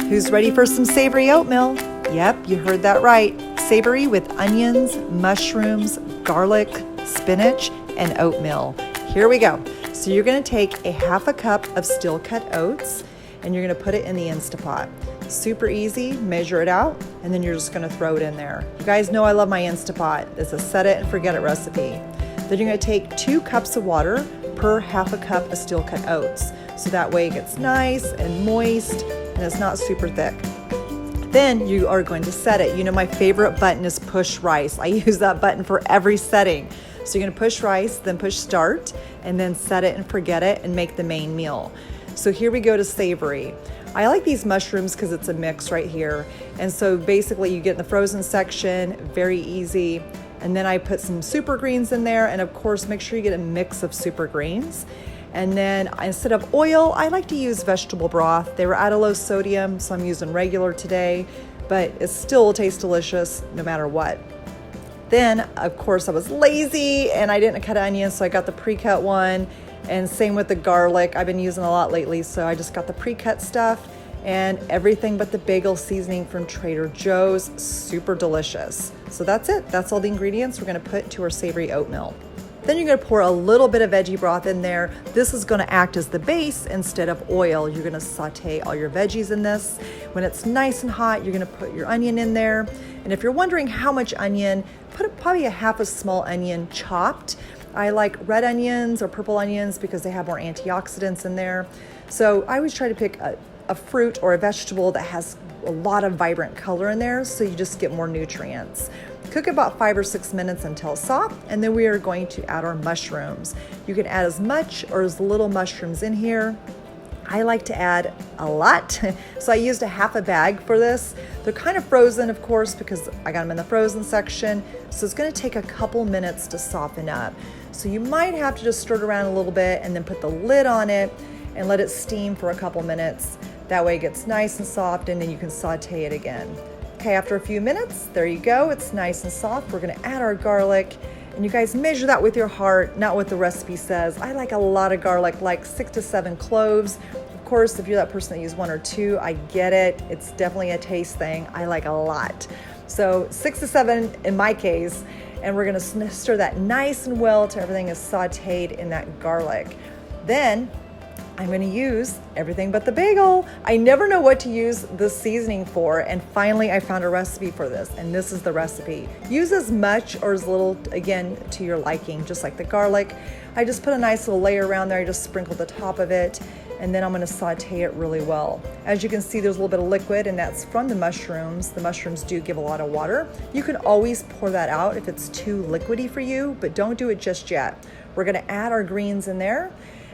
Who's ready for some savory oatmeal? Yep, you heard that right. Savory with onions, mushrooms, garlic, spinach, and oatmeal. Here we go. So you're gonna take a half a cup of steel cut oats and you're gonna put it in the Instapot. Super easy, measure it out, and then you're just gonna throw it in there. You guys know I love my Instapot. It's a set it and forget it recipe. Then you're gonna take 2 cups of water per half a cup of steel cut oats. So that way it gets nice and moist and it's not super thick. Then you are going to set it. You know my favorite button is push rice. I use that button for every setting. So you're gonna push rice, then push start, and then set it and forget it and make the main meal. So here we go to savory. I like these mushrooms because it's a mix right here. And so basically you get in the frozen section, very easy. And then I put some super greens in there, and of course make sure you get a mix of super greens. And then instead of oil, I like to use vegetable broth. They were at a low sodium, so I'm using regular today, but it still tastes delicious no matter what. Then, of course, I was lazy and I didn't cut onions, so I got the pre-cut one. And same with the garlic. I've been using a lot lately, so I just got the pre-cut stuff and everything but the bagel seasoning from Trader Joe's. Super delicious. So that's it. That's all the ingredients we're gonna put into our savory oatmeal. Then you're gonna pour a little bit of veggie broth in there. This is gonna act as the base instead of oil. You're gonna saute all your veggies in this. When it's nice and hot, you're gonna put your onion in there. And if you're wondering how much onion, put probably a half a small onion chopped. I like red onions or purple onions because they have more antioxidants in there. So I always try to pick a fruit or a vegetable that has a lot of vibrant color in there, so you just get more nutrients. Cook about 5 or 6 minutes until soft, and then we are going to add our mushrooms. You can add as much or as little mushrooms in here. I like to add a lot, so I used a half a bag for this. They're kind of frozen, of course, because I got them in the frozen section, so it's gonna take a couple minutes to soften up. So you might have to just stir it around a little bit and then put the lid on it and let it steam for a couple minutes. That way it gets nice and soft, and then you can saute it again. Okay, after a few minutes, there you go, it's nice and soft. We're gonna add our garlic, and you guys measure that with your heart, not what the recipe says. I like a lot of garlic, like 6 to 7 cloves. Of course, if you're that person that uses 1 or 2, I get it. It's definitely a taste thing. I like a lot. So 6 to 7 in my case, and we're gonna stir that nice and well till everything is sauteed in that garlic. Then I'm going to use everything but the bagel. I never know what to use this seasoning for, and finally I found a recipe for this, and this is the recipe. Use as much or as little, again, to your liking, just like the garlic. I just put a nice little layer around there. I just sprinkle the top of it, and then I'm going to saute it really well. As you can see, there's a little bit of liquid, and that's from the mushrooms. The mushrooms do give a lot of water. You can always pour that out if it's too liquidy for you, but don't do it just yet. We're going to add our greens in there.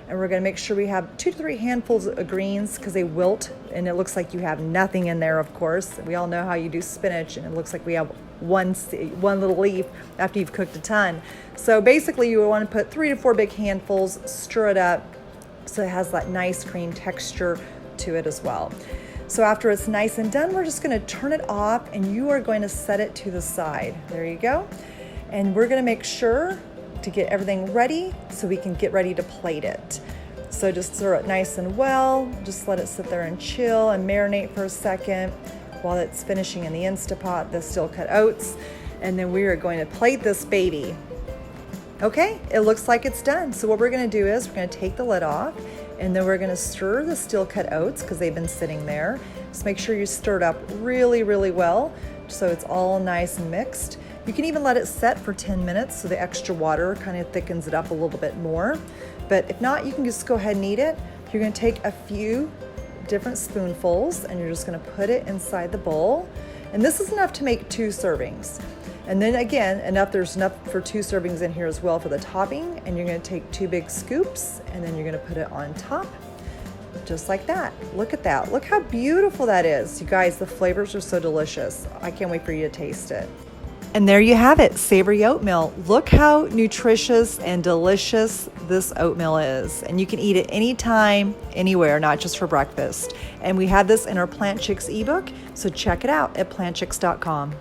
And we're gonna make sure we have 2 to 3 handfuls of greens because they wilt, and it looks like you have nothing in there, of course. We all know how you do spinach, and it looks like we have one little leaf after you've cooked a ton. So basically you wanna put 3 to 4 big handfuls, stir it up so it has that nice cream texture to it as well. So after it's nice and done, we're just gonna turn it off, and you are going to set it to the side. There you go. And we're gonna make sure to get everything ready so we can get ready to plate it. So just stir it nice and well, just let it sit there and chill and marinate for a second while it's finishing in the Instapot, the steel cut oats, and then we are going to plate this baby. Okay, it looks like it's done. So what we're gonna do is we're gonna take the lid off, and then we're gonna stir the steel cut oats because they've been sitting there. Just make sure you stir it up really, really well so it's all nice and mixed. You can even let it set for 10 minutes so the extra water kind of thickens it up a little bit more. But if not, you can just go ahead and eat it. You're gonna take a few different spoonfuls and you're just gonna put it inside the bowl. And this is enough to make 2 servings. And then again, there's enough for 2 servings in here as well for the topping. And you're gonna take 2 big scoops, and then you're gonna put it on top, just like that. Look at that. Look how beautiful that is. You guys, the flavors are so delicious. I can't wait for you to taste it. And there you have it, savory oatmeal. Look how nutritious and delicious this oatmeal is. And you can eat it anytime, anywhere, not just for breakfast. And we have this in our Plant Chics ebook, so check it out at plantchics.com.